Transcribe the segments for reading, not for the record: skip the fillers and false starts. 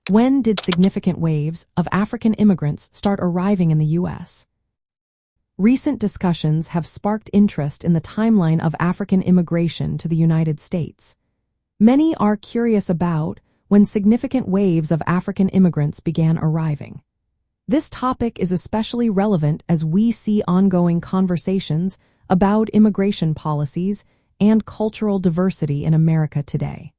When did significant waves of African immigrants start arriving in the U.S.? Recent discussions have sparked interest in the timeline of African immigration to the United States. Many are curious about when significant waves of African immigrants began arriving. This topic is especially relevant as we see ongoing conversations about immigration policies and cultural diversity in America today.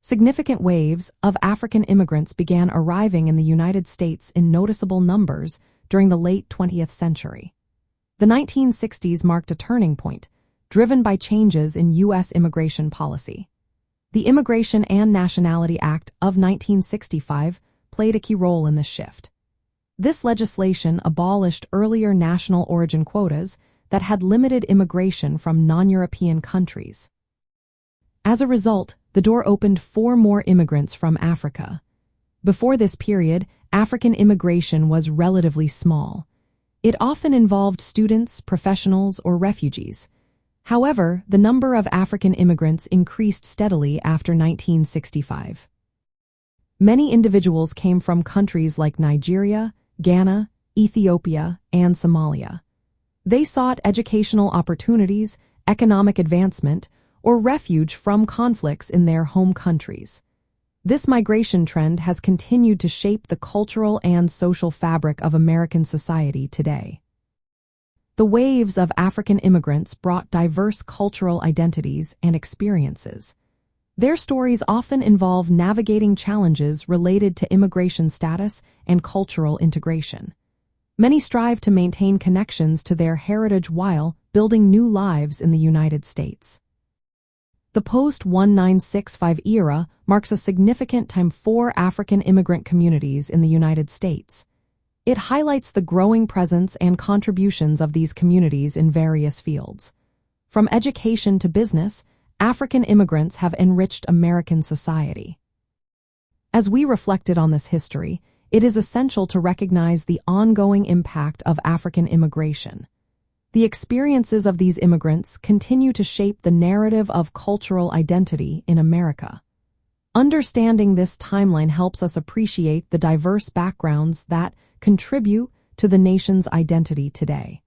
Significant waves of African immigrants began arriving in the United States in noticeable numbers during the late 20th century. The 1960s marked a turning point, driven by changes in U.S. immigration policy. The Immigration and Nationality Act of 1965 played a key role in this shift. This legislation abolished earlier national origin quotas that had limited immigration from non-European countries. As a result, the door opened for more immigrants from Africa. Before this period, African immigration was relatively small. It often involved students, professionals, or refugees. However, the number of African immigrants increased steadily after 1965. Many individuals came from countries like Nigeria, Ghana, Ethiopia, and Somalia. They sought educational opportunities, economic advancement, or refuge from conflicts in their home countries. This migration trend has continued to shape the cultural and social fabric of American society today. The waves of African immigrants brought diverse cultural identities and experiences. Their stories often involve navigating challenges related to immigration status and cultural integration. Many strive to maintain connections to their heritage while building new lives in the United States. The post-1965 era marks a significant time for African immigrant communities in the United States. It highlights the growing presence and contributions of these communities in various fields. From education to business, African immigrants have enriched American society. As we reflected on this history, it is essential to recognize the ongoing impact of African immigration. The experiences of these immigrants continue to shape the narrative of cultural identity in America. Understanding this timeline helps us appreciate the diverse backgrounds that contribute to the nation's identity today.